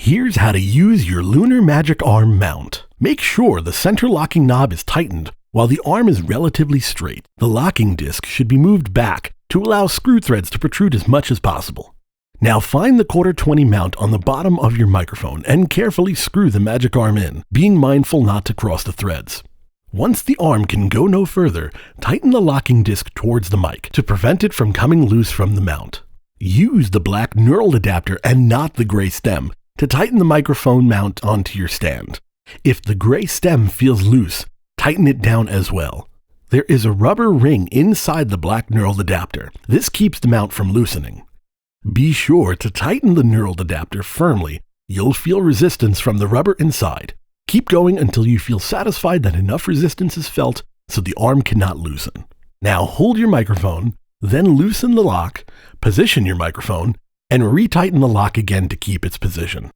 Here's how to use your Lunar Magic Arm mount. Make sure the center locking knob is tightened while the arm is relatively straight. The locking disc should be moved back to allow screw threads to protrude as much as possible. Now find the 1/4-20 mount on the bottom of your microphone and carefully screw the magic arm in, being mindful not to cross the threads. Once the arm can go no further, tighten the locking disc towards the mic to prevent it from coming loose from the mount. Use the black knurled adapter and not the gray stem to tighten the microphone mount onto your stand. If the gray stem feels loose, tighten it down as well. There is a rubber ring inside the black knurled adapter. This keeps the mount from loosening. Be sure to tighten the knurled adapter firmly. You'll feel resistance from the rubber inside. Keep going until you feel satisfied that enough resistance is felt so the arm cannot loosen. Now hold your microphone, then loosen the lock, position your microphone, and retighten the lock again to keep its position.